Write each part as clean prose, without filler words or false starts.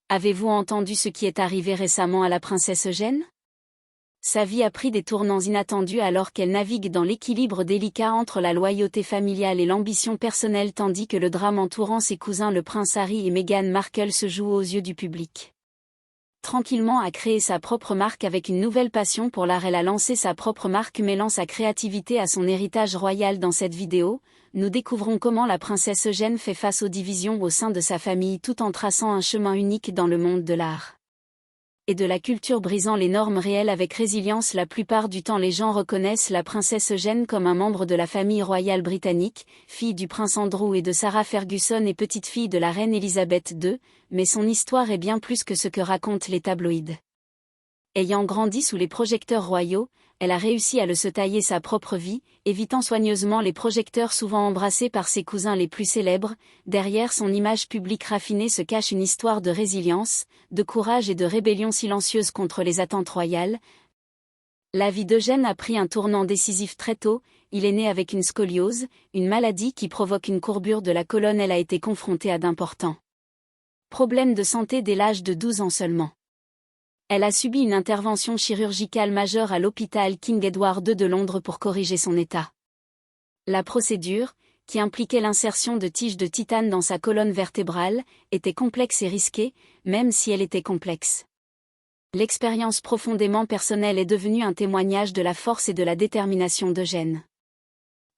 Avez-vous entendu ce qui est arrivé récemment à la princesse Eugène? Sa vie a pris des tournants inattendus alors qu'elle navigue dans l'équilibre délicat entre la loyauté familiale et l'ambition personnelle tandis que le drame entourant ses cousins le prince Harry et Meghan Markle se joue aux yeux du public. Tranquillement a créé sa propre marque avec une nouvelle passion pour l'art. Elle a lancé sa propre marque mêlant sa créativité à son héritage royal. Dans cette vidéo, nous découvrons comment la princesse Eugène fait face aux divisions au sein de sa famille tout en traçant un chemin unique dans le monde de l'art et de la culture, brisant les normes réelles avec résilience. La plupart du temps les gens reconnaissent la princesse Eugène comme un membre de la famille royale britannique, fille du prince Andrew et de Sarah Ferguson et petite-fille de la reine Elisabeth II, mais son histoire est bien plus que ce que racontent les tabloïds. Ayant grandi sous les projecteurs royaux, elle a réussi à se tailler sa propre vie, évitant soigneusement les projecteurs souvent embrassés par ses cousins les plus célèbres. Derrière son image publique raffinée se cache une histoire de résilience, de courage et de rébellion silencieuse contre les attentes royales. La vie d'Eugène a pris un tournant décisif très tôt. Il est né avec une scoliose, une maladie qui provoque une courbure de la colonne. Elle a été confrontée à d'importants problèmes de santé dès l'âge de 12 ans seulement. Elle a subi une intervention chirurgicale majeure à l'hôpital King Edward II de Londres pour corriger son état. La procédure, qui impliquait l'insertion de tiges de titane dans sa colonne vertébrale, était complexe et risquée, même si elle était complexe. L'expérience profondément personnelle est devenue un témoignage de la force et de la détermination d'Eugène.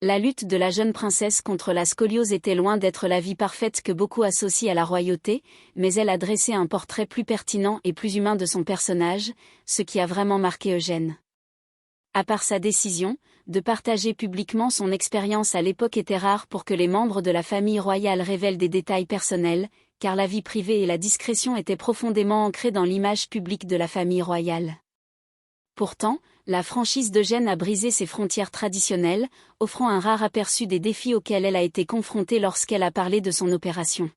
La lutte de la jeune princesse contre la scoliose était loin d'être la vie parfaite que beaucoup associent à la royauté, mais elle a dressé un portrait plus pertinent et plus humain de son personnage, ce qui a vraiment marqué Eugène. À part sa décision de partager publiquement son expérience à l'époque était rare pour que les membres de la famille royale révèlent des détails personnels, car la vie privée et la discrétion étaient profondément ancrées dans l'image publique de la famille royale. Pourtant, la franchise d'Eugène a brisé ses frontières traditionnelles, offrant un rare aperçu des défis auxquels elle a été confrontée lorsqu'elle a parlé de son opération.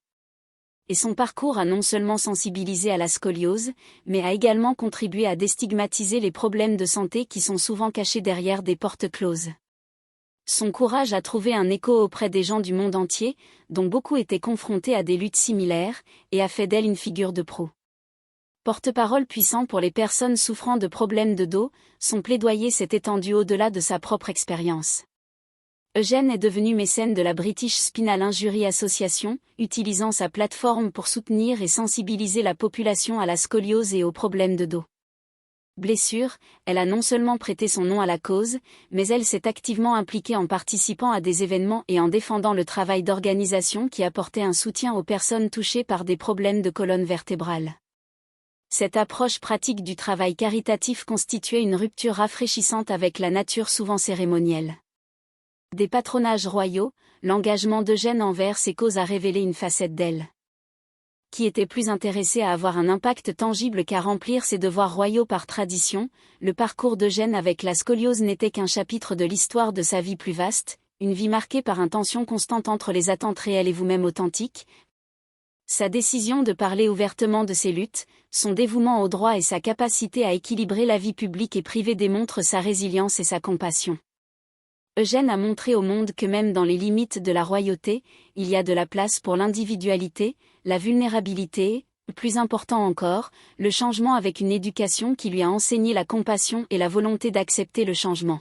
Et son parcours a non seulement sensibilisé à la scoliose, mais a également contribué à déstigmatiser les problèmes de santé qui sont souvent cachés derrière des portes closes. Son courage a trouvé un écho auprès des gens du monde entier, dont beaucoup étaient confrontés à des luttes similaires, et a fait d'elle une figure de proue. Porte-parole puissant pour les personnes souffrant de problèmes de dos, son plaidoyer s'est étendu au-delà de sa propre expérience. Eugène est devenu mécène de la British Spinal Injury Association, utilisant sa plateforme pour soutenir et sensibiliser la population à la scoliose et aux problèmes de dos. Blessure, elle a non seulement prêté son nom à la cause, mais elle s'est activement impliquée en participant à des événements et en défendant le travail d'organisation qui apportait un soutien aux personnes touchées par des problèmes de colonne vertébrale. Cette approche pratique du travail caritatif constituait une rupture rafraîchissante avec la nature souvent cérémonielle des patronages royaux. L'engagement d'Eugène envers ces causes a révélé une facette d'elle qui était plus intéressée à avoir un impact tangible qu'à remplir ses devoirs royaux par tradition. Le parcours d'Eugène avec la scoliose n'était qu'un chapitre de l'histoire de sa vie plus vaste, une vie marquée par une tension constante entre les attentes réelles et vous-même authentique. Sa décision de parler ouvertement de ses luttes, son dévouement au droit et sa capacité à équilibrer la vie publique et privée démontrent sa résilience et sa compassion. Eugène a montré au monde que même dans les limites de la royauté, il y a de la place pour l'individualité, la vulnérabilité, et, plus important encore, le changement avec une éducation qui lui a enseigné la compassion et la volonté d'accepter le changement.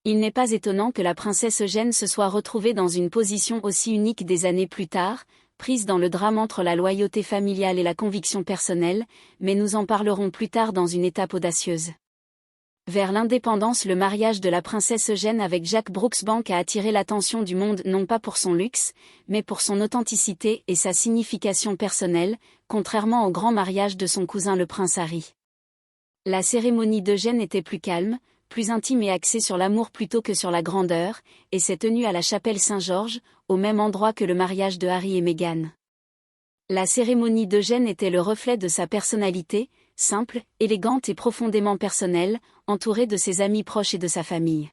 Il n'est pas étonnant que la princesse Eugène se soit retrouvée dans une position aussi unique des années plus tard, prise dans le drame entre la loyauté familiale et la conviction personnelle, mais nous en parlerons plus tard dans une étape audacieuse. Vers l'indépendance, le mariage de la princesse Eugène avec Jack Brooksbank a attiré l'attention du monde non pas pour son luxe, mais pour son authenticité et sa signification personnelle, contrairement au grand mariage de son cousin le prince Harry. La cérémonie d'Eugène était plus calme, plus intime et axée sur l'amour plutôt que sur la grandeur, et s'est tenue à la chapelle Saint-Georges, au même endroit que le mariage de Harry et Meghan. La cérémonie d'Eugène était le reflet de sa personnalité, simple, élégante et profondément personnelle, entourée de ses amis proches et de sa famille.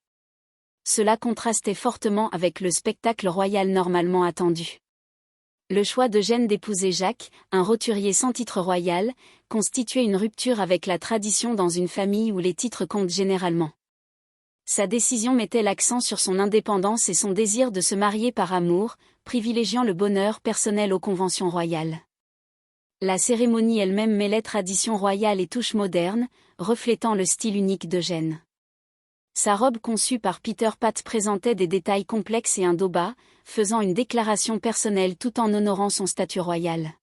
Cela contrastait fortement avec le spectacle royal normalement attendu. Le choix d'Eugène d'épouser Jacques, un roturier sans titre royal, constituait une rupture avec la tradition dans une famille où les titres comptent généralement. Sa décision mettait l'accent sur son indépendance et son désir de se marier par amour, privilégiant le bonheur personnel aux conventions royales. La cérémonie elle-même mêlait tradition royale et touche moderne, reflétant le style unique d'Eugène. Sa robe conçue par Peter Pat présentait des détails complexes et un dos bas, faisant une déclaration personnelle tout en honorant son statut royal.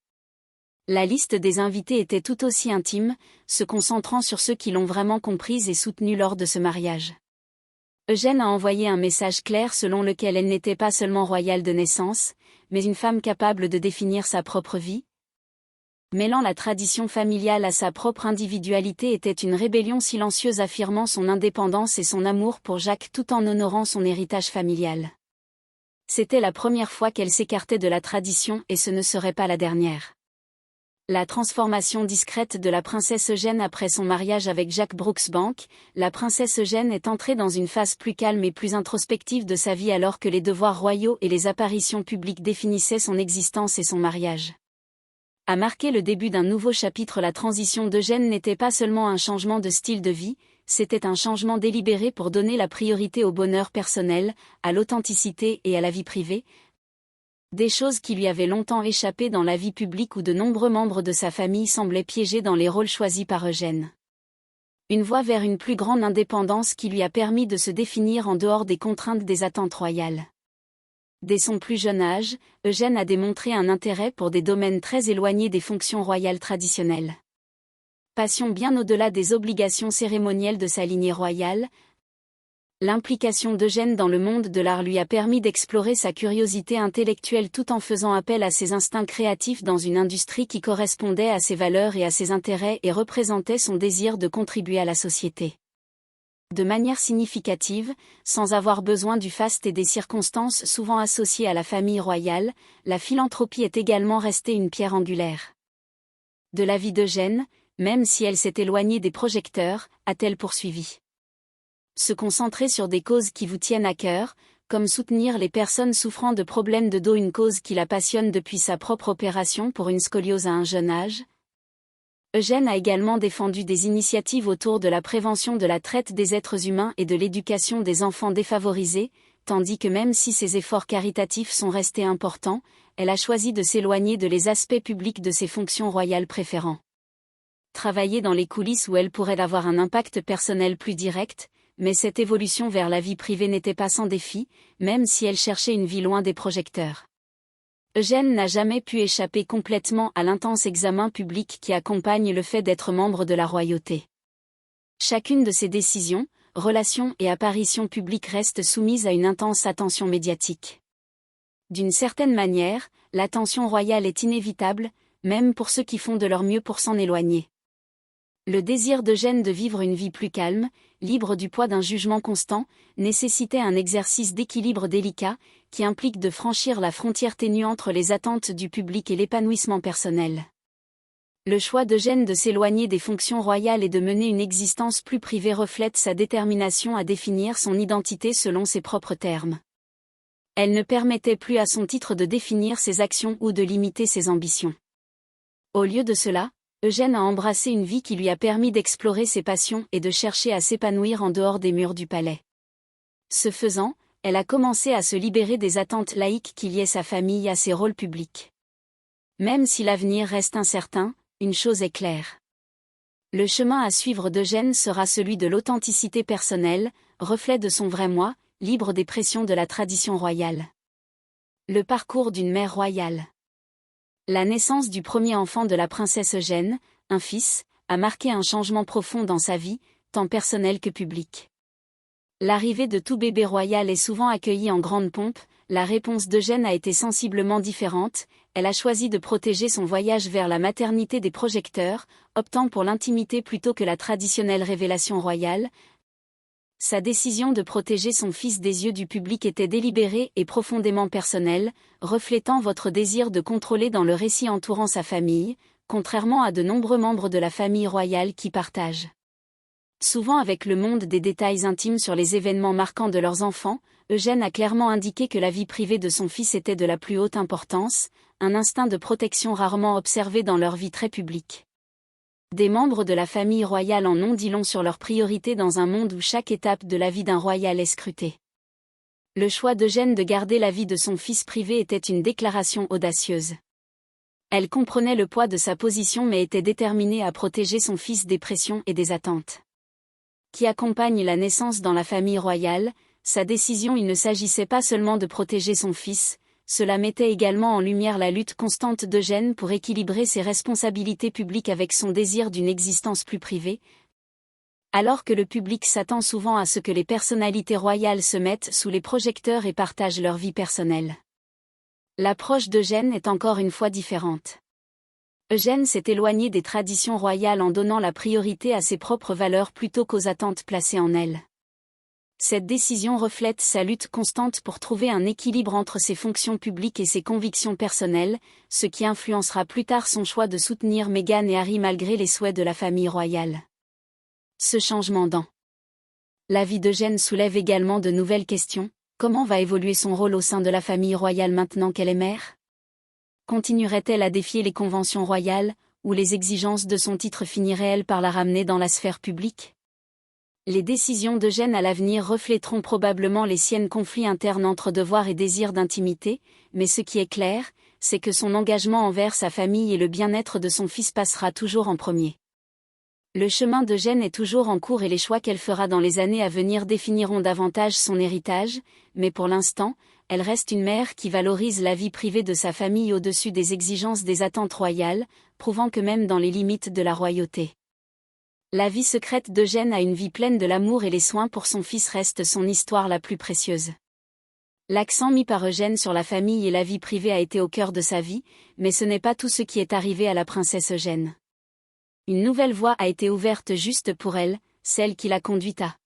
La liste des invités était tout aussi intime, se concentrant sur ceux qui l'ont vraiment comprise et soutenue lors de ce mariage. Eugène a envoyé un message clair selon lequel elle n'était pas seulement royale de naissance, mais une femme capable de définir sa propre vie. Mêlant la tradition familiale à sa propre individualité était une rébellion silencieuse affirmant son indépendance et son amour pour Jacques tout en honorant son héritage familial. C'était la première fois qu'elle s'écartait de la tradition et ce ne serait pas la dernière. La transformation discrète de la princesse Eugène après son mariage avec Jacques Brooksbank, la princesse Eugène est entrée dans une phase plus calme et plus introspective de sa vie alors que les devoirs royaux et les apparitions publiques définissaient son existence et son mariage. A marqué le début d'un nouveau chapitre. La transition d'Eugène n'était pas seulement un changement de style de vie, c'était un changement délibéré pour donner la priorité au bonheur personnel, à l'authenticité et à la vie privée. Des choses qui lui avaient longtemps échappé dans la vie publique où de nombreux membres de sa famille semblaient piégés dans les rôles choisis par Eugène. Une voie vers une plus grande indépendance qui lui a permis de se définir en dehors des contraintes des attentes royales. Dès son plus jeune âge, Eugène a démontré un intérêt pour des domaines très éloignés des fonctions royales traditionnelles. Passion bien au-delà des obligations cérémonielles de sa lignée royale, l'implication d'Eugène dans le monde de l'art lui a permis d'explorer sa curiosité intellectuelle tout en faisant appel à ses instincts créatifs dans une industrie qui correspondait à ses valeurs et à ses intérêts et représentait son désir de contribuer à la société. De manière significative, sans avoir besoin du faste et des circonstances souvent associées à la famille royale, la philanthropie est également restée une pierre angulaire de la vie d'Eugène, même si elle s'est éloignée des projecteurs, a-t-elle poursuivi. Se concentrer sur des causes qui vous tiennent à cœur, comme soutenir les personnes souffrant de problèmes de dos, une cause qui la passionne depuis sa propre opération pour une scoliose à un jeune âge. Eugène a également défendu des initiatives autour de la prévention de la traite des êtres humains et de l'éducation des enfants défavorisés, tandis que même si ses efforts caritatifs sont restés importants, elle a choisi de s'éloigner de les aspects publics de ses fonctions royales préférant travailler dans les coulisses où elle pourrait avoir un impact personnel plus direct, mais cette évolution vers la vie privée n'était pas sans défi, même si elle cherchait une vie loin des projecteurs. Eugène n'a jamais pu échapper complètement à l'intense examen public qui accompagne le fait d'être membre de la royauté. Chacune de ses décisions, relations et apparitions publiques reste soumise à une intense attention médiatique. D'une certaine manière, l'attention royale est inévitable, même pour ceux qui font de leur mieux pour s'en éloigner. Le désir d'Eugène de vivre une vie plus calme, libre du poids d'un jugement constant, nécessitait un exercice d'équilibre délicat, qui implique de franchir la frontière ténue entre les attentes du public et l'épanouissement personnel. Le choix d'Eugène de s'éloigner des fonctions royales et de mener une existence plus privée reflète sa détermination à définir son identité selon ses propres termes. Elle ne permettait plus à son titre de définir ses actions ou de limiter ses ambitions. Au lieu de cela, Eugène a embrassé une vie qui lui a permis d'explorer ses passions et de chercher à s'épanouir en dehors des murs du palais. Ce faisant, elle a commencé à se libérer des attentes laïques qui liaient sa famille à ses rôles publics. Même si l'avenir reste incertain, une chose est claire. Le chemin à suivre d'Eugène sera celui de l'authenticité personnelle, reflet de son vrai moi, libre des pressions de la tradition royale. Le parcours d'une mère royale. La naissance du premier enfant de la princesse Eugène, un fils, a marqué un changement profond dans sa vie, tant personnelle que publique. L'arrivée de tout bébé royal est souvent accueillie en grande pompe, la réponse d'Eugène a été sensiblement différente, elle a choisi de protéger son voyage vers la maternité des projecteurs, optant pour l'intimité plutôt que la traditionnelle révélation royale. Sa décision de protéger son fils des yeux du public était délibérée et profondément personnelle, reflétant votre désir de contrôler dans le récit entourant sa famille, contrairement à de nombreux membres de la famille royale qui partagent souvent avec le monde des détails intimes sur les événements marquants de leurs enfants. Eugène a clairement indiqué que la vie privée de son fils était de la plus haute importance, un instinct de protection rarement observé dans leur vie très publique. Des membres de la famille royale en ont dit long sur leurs priorités dans un monde où chaque étape de la vie d'un royal est scrutée. Le choix d'Eugène de garder la vie de son fils privé était une déclaration audacieuse. Elle comprenait le poids de sa position mais était déterminée à protéger son fils des pressions et des attentes qui accompagnent la naissance dans la famille royale. Sa décision, il ne s'agissait pas seulement de protéger son fils, cela mettait également en lumière la lutte constante d'Eugène pour équilibrer ses responsabilités publiques avec son désir d'une existence plus privée. Alors que le public s'attend souvent à ce que les personnalités royales se mettent sous les projecteurs et partagent leur vie personnelle, l'approche d'Eugène est encore une fois différente. Eugène s'est éloigné des traditions royales en donnant la priorité à ses propres valeurs plutôt qu'aux attentes placées en elles. Cette décision reflète sa lutte constante pour trouver un équilibre entre ses fonctions publiques et ses convictions personnelles, ce qui influencera plus tard son choix de soutenir Meghan et Harry malgré les souhaits de la famille royale. Ce changement dans la vie d'Eugène soulève également de nouvelles questions. Comment va évoluer son rôle au sein de la famille royale maintenant qu'elle est mère ? Continuerait-elle à défier les conventions royales, ou les exigences de son titre finiraient-elles par la ramener dans la sphère publique ? Les décisions d'Eugène à l'avenir reflèteront probablement les siennes conflits internes entre devoir et désir d'intimité, mais ce qui est clair, c'est que son engagement envers sa famille et le bien-être de son fils passera toujours en premier. Le chemin d'Eugène est toujours en cours et les choix qu'elle fera dans les années à venir définiront davantage son héritage, mais pour l'instant, elle reste une mère qui valorise la vie privée de sa famille au-dessus des exigences des attentes royales, prouvant que même dans les limites de la royauté, la vie secrète d'Eugène a une vie pleine de l'amour et les soins pour son fils reste son histoire la plus précieuse. L'accent mis par Eugène sur la famille et la vie privée a été au cœur de sa vie, mais ce n'est pas tout ce qui est arrivé à la princesse Eugène. Une nouvelle voie a été ouverte juste pour elle, celle qui l'a conduite à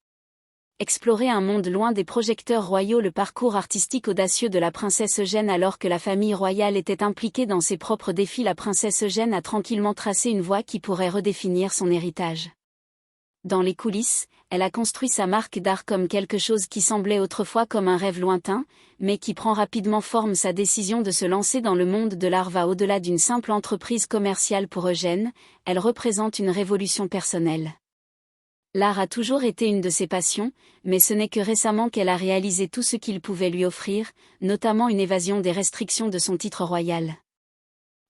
explorer un monde loin des projecteurs royaux. Le parcours artistique audacieux de la princesse Eugène alors que la famille royale était impliquée dans ses propres défis. La princesse Eugène a tranquillement tracé une voie qui pourrait redéfinir son héritage. Dans les coulisses, elle a construit sa marque d'art comme quelque chose qui semblait autrefois comme un rêve lointain, mais qui prend rapidement forme. Sa décision de se lancer dans le monde de l'art va au-delà d'une simple entreprise commerciale pour Eugène, elle représente une révolution personnelle. L'art a toujours été une de ses passions, mais ce n'est que récemment qu'elle a réalisé tout ce qu'il pouvait lui offrir, notamment une évasion des restrictions de son titre royal.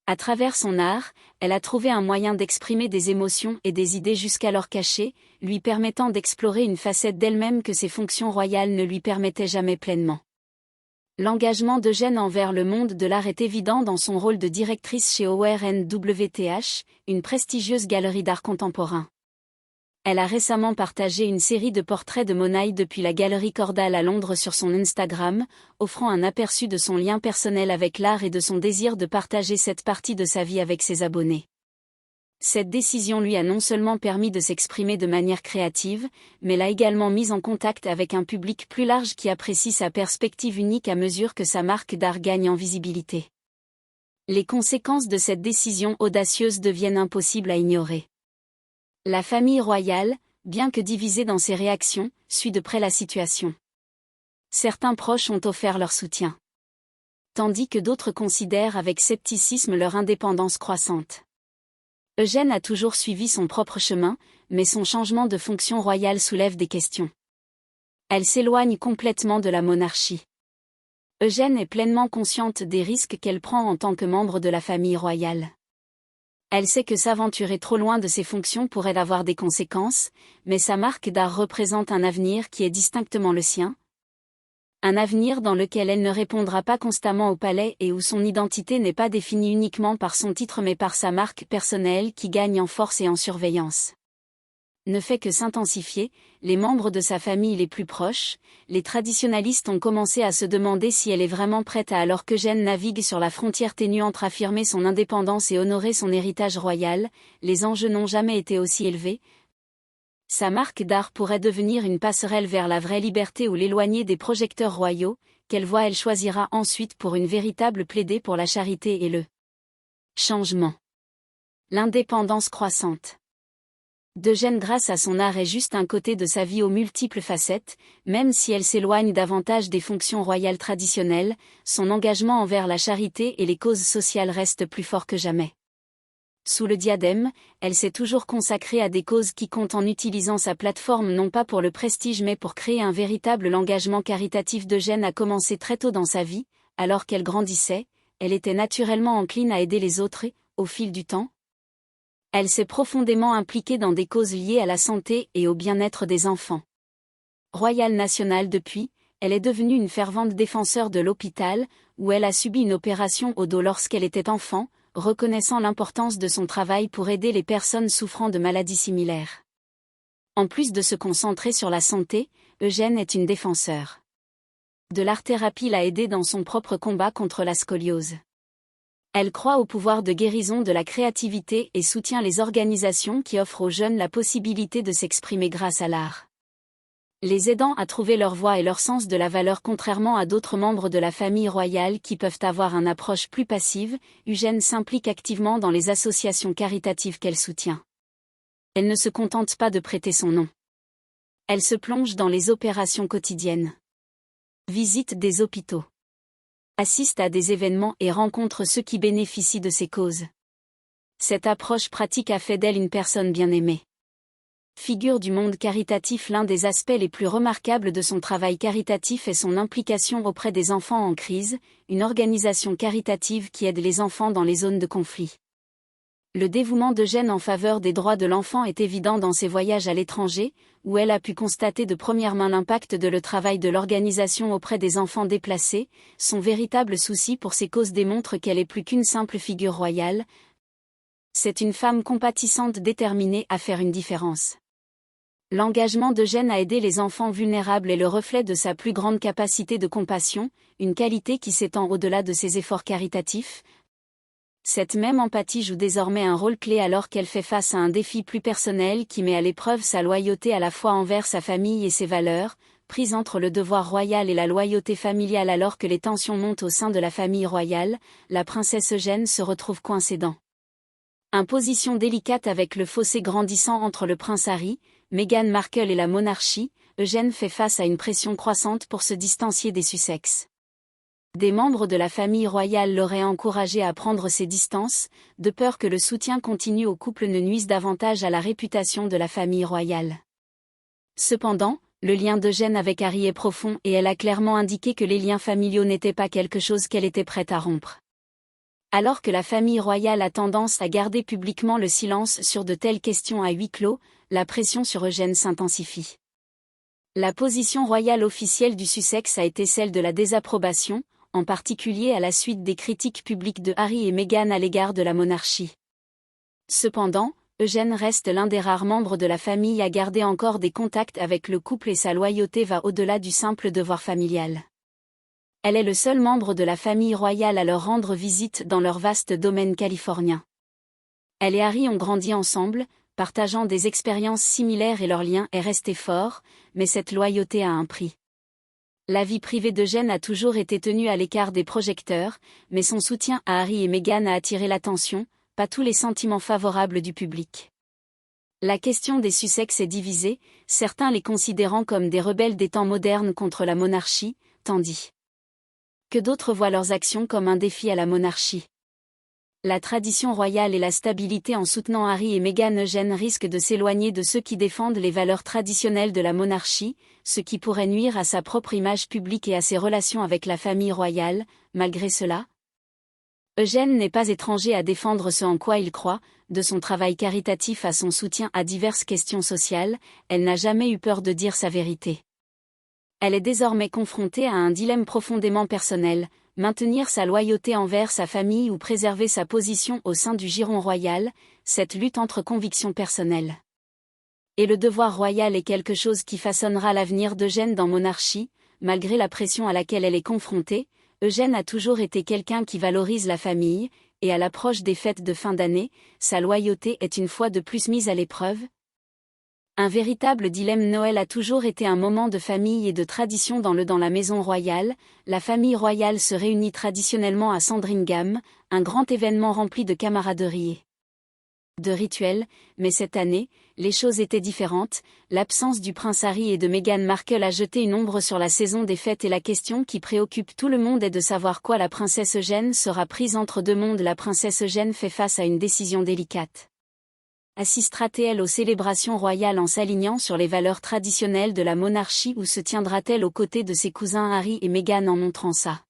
À travers son art, elle a trouvé un moyen d'exprimer des émotions et des idées jusqu'alors cachées, lui permettant d'explorer une facette d'elle-même que ses fonctions royales ne lui permettaient jamais pleinement. L'engagement d'Eugène envers le monde de l'art est évident dans son rôle de directrice chez ORNWTH, une prestigieuse galerie d'art contemporain. Elle a récemment partagé une série de portraits de Monet depuis la galerie Cordal à Londres sur son Instagram, offrant un aperçu de son lien personnel avec l'art et de son désir de partager cette partie de sa vie avec ses abonnés. Cette décision lui a non seulement permis de s'exprimer de manière créative, mais l'a également mise en contact avec un public plus large qui apprécie sa perspective unique à mesure que sa marque d'art gagne en visibilité. Les conséquences de cette décision audacieuse deviennent impossibles à ignorer. La famille royale, bien que divisée dans ses réactions, suit de près la situation. Certains proches ont offert leur soutien, tandis que d'autres considèrent avec scepticisme leur indépendance croissante. Eugène a toujours suivi son propre chemin, mais son changement de fonction royale soulève des questions. Elle s'éloigne complètement de la monarchie. Eugène est pleinement consciente des risques qu'elle prend en tant que membre de la famille royale. Elle sait que s'aventurer trop loin de ses fonctions pourrait avoir des conséquences, mais sa marque d'art représente un avenir qui est distinctement le sien. Un avenir dans lequel elle ne répondra pas constamment au palais et où son identité n'est pas définie uniquement par son titre mais par sa marque personnelle qui gagne en force et en surveillance. Ne fait que s'intensifier, les membres de sa famille les plus proches, les traditionalistes ont commencé à se demander si elle est vraiment prête alors qu'Eugène navigue sur la frontière ténue entre affirmer son indépendance et honorer son héritage royal, les enjeux n'ont jamais été aussi élevés. Sa marque d'art pourrait devenir une passerelle vers la vraie liberté ou l'éloigner des projecteurs royaux, quelle voie elle choisira ensuite pour une véritable plaider pour la charité et le changement. L'indépendance croissante d'Eugène grâce à son art est juste un côté de sa vie aux multiples facettes, même si elle s'éloigne davantage des fonctions royales traditionnelles, son engagement envers la charité et les causes sociales reste plus fort que jamais. Sous le diadème, elle s'est toujours consacrée à des causes qui comptent en utilisant sa plateforme non pas pour le prestige mais pour créer un véritable engagement caritatif. D'Eugène a commencé très tôt dans sa vie, alors qu'elle grandissait, elle était naturellement encline à aider les autres et, au fil du temps, elle s'est profondément impliquée dans des causes liées à la santé et au bien-être des enfants. Royale nationale depuis, elle est devenue une fervente défenseur de l'hôpital, où elle a subi une opération au dos lorsqu'elle était enfant, reconnaissant l'importance de son travail pour aider les personnes souffrant de maladies similaires. En plus de se concentrer sur la santé, Eugène est une défenseur de l'art-thérapie l'a aidée dans son propre combat contre la scoliose. Elle croit au pouvoir de guérison de la créativité et soutient les organisations qui offrent aux jeunes la possibilité de s'exprimer grâce à l'art. Les aidant à trouver leur voie et leur sens de la valeur contrairement à d'autres membres de la famille royale qui peuvent avoir une approche plus passive, Eugène s'implique activement dans les associations caritatives qu'elle soutient. Elle ne se contente pas de prêter son nom. Elle se plonge dans les opérations quotidiennes. Visite des hôpitaux. Assiste à des événements et rencontre ceux qui bénéficient de ces causes. Cette approche pratique a fait d'elle une personne bien aimée. Figure du monde caritatif, l'un des aspects les plus remarquables de son travail caritatif est son implication auprès des enfants en crise, une organisation caritative qui aide les enfants dans les zones de conflit. Le dévouement d'Eugène en faveur des droits de l'enfant est évident dans ses voyages à l'étranger, où elle a pu constater de première main l'impact de le travail de l'organisation auprès des enfants déplacés. Son véritable souci pour ces causes démontre qu'elle est plus qu'une simple figure royale. C'est une femme compatissante déterminée à faire une différence. L'engagement d'Eugène à aider les enfants vulnérables est le reflet de sa plus grande capacité de compassion, une qualité qui s'étend au-delà de ses efforts caritatifs. Cette même empathie joue désormais un rôle clé alors qu'elle fait face à un défi plus personnel qui met à l'épreuve sa loyauté à la fois envers sa famille et ses valeurs, prise entre le devoir royal et la loyauté familiale alors que les tensions montent au sein de la famille royale, la princesse Eugène se retrouve coincée dans une position délicate avec le fossé grandissant entre le prince Harry, Meghan Markle et la monarchie. Eugène fait face à une pression croissante pour se distancier des Sussex. Des membres de la famille royale l'auraient encouragé à prendre ses distances, de peur que le soutien continu au couple ne nuise davantage à la réputation de la famille royale. Cependant, le lien d'Eugène avec Harry est profond et elle a clairement indiqué que les liens familiaux n'étaient pas quelque chose qu'elle était prête à rompre. Alors que la famille royale a tendance à garder publiquement le silence sur de telles questions à huis clos, la pression sur Eugène s'intensifie. La position royale officielle du Sussex a été celle de la désapprobation, en particulier à la suite des critiques publiques de Harry et Meghan à l'égard de la monarchie. Cependant, Eugène reste l'un des rares membres de la famille à garder encore des contacts avec le couple et sa loyauté va au-delà du simple devoir familial. Elle est le seul membre de la famille royale à leur rendre visite dans leur vaste domaine californien. Elle et Harry ont grandi ensemble, partageant des expériences similaires et leur lien est resté fort, mais cette loyauté a un prix. La vie privée d'Eugène a toujours été tenue à l'écart des projecteurs, mais son soutien à Harry et Meghan a attiré l'attention, pas tous les sentiments favorables du public. La question des Sussex est divisée, certains les considérant comme des rebelles des temps modernes contre la monarchie, tandis que d'autres voient leurs actions comme un défi à la monarchie. La tradition royale et la stabilité en soutenant Harry et Meghan. Eugène risque de s'éloigner de ceux qui défendent les valeurs traditionnelles de la monarchie, ce qui pourrait nuire à sa propre image publique et à ses relations avec la famille royale. Malgré cela, Eugène n'est pas étranger à défendre ce en quoi il croit, de son travail caritatif à son soutien à diverses questions sociales, elle n'a jamais eu peur de dire sa vérité. Elle est désormais confrontée à un dilemme profondément personnel, maintenir sa loyauté envers sa famille ou préserver sa position au sein du giron royal, cette lutte entre convictions personnelles et le devoir royal est quelque chose qui façonnera l'avenir d'Eugène dans Monarchie. Malgré la pression à laquelle elle est confrontée, Eugène a toujours été quelqu'un qui valorise la famille, et à l'approche des fêtes de fin d'année, sa loyauté est une fois de plus mise à l'épreuve. Un véritable dilemme. Noël a toujours été un moment de famille et de tradition dans la maison royale. La famille royale se réunit traditionnellement à Sandringham, un grand événement rempli de camaraderie et de rituels, mais cette année, les choses étaient différentes. L'absence du prince Harry et de Meghan Markle a jeté une ombre sur la saison des fêtes et la question qui préoccupe tout le monde est de savoir quoi la princesse Eugène sera prise entre deux mondes. La princesse Eugène fait face à une décision délicate. Assistera-t-elle aux célébrations royales en s'alignant sur les valeurs traditionnelles de la monarchie ou se tiendra-t-elle aux côtés de ses cousins Harry et Meghan en montrant sa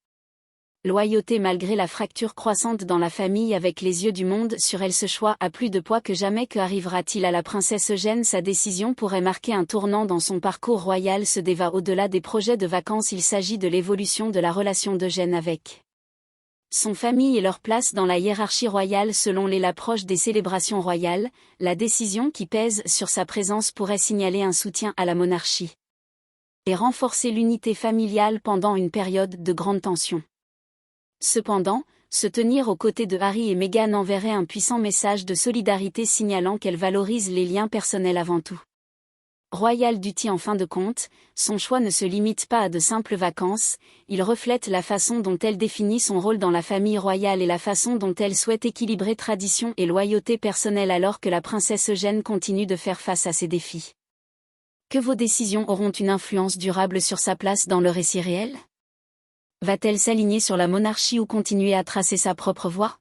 Loyauté malgré la fracture croissante dans la famille avec les yeux du monde sur elle, ce choix a plus de poids que jamais. Que arrivera-t-il à la princesse Eugène? Sa décision pourrait marquer un tournant dans son parcours royal. Ce débat au-delà des projets de vacances, il s'agit de l'évolution de la relation d'Eugène avec son famille et leur place dans la hiérarchie royale. Selon l'approche des célébrations royales, la décision qui pèse sur sa présence pourrait signaler un soutien à la monarchie et renforcer l'unité familiale pendant une période de grande tension. Cependant, se tenir aux côtés de Harry et Meghan enverrait un puissant message de solidarité signalant qu'elle valorise les liens personnels avant tout. Royal Duty. En fin de compte, son choix ne se limite pas à de simples vacances, il reflète la façon dont elle définit son rôle dans la famille royale et la façon dont elle souhaite équilibrer tradition et loyauté personnelle alors que la princesse Eugène continue de faire face à ces défis. Que vos décisions auront une influence durable sur sa place dans le récit réel? Va-t-elle s'aligner sur la monarchie ou continuer à tracer sa propre voie?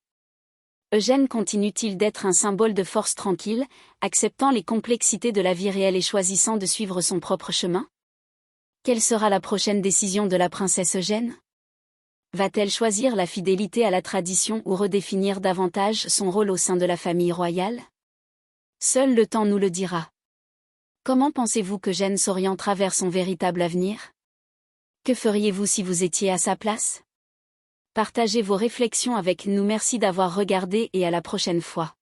Eugène continue-t-il d'être un symbole de force tranquille, acceptant les complexités de la vie réelle et choisissant de suivre son propre chemin? Quelle sera la prochaine décision de la princesse Eugène? Va-t-elle choisir la fidélité à la tradition ou redéfinir davantage son rôle au sein de la famille royale? Seul le temps nous le dira. Comment pensez-vous qu'Eugène s'orientera vers son véritable avenir? Que feriez-vous si vous étiez à sa place? Partagez vos réflexions avec nous. Merci d'avoir regardé et à la prochaine fois.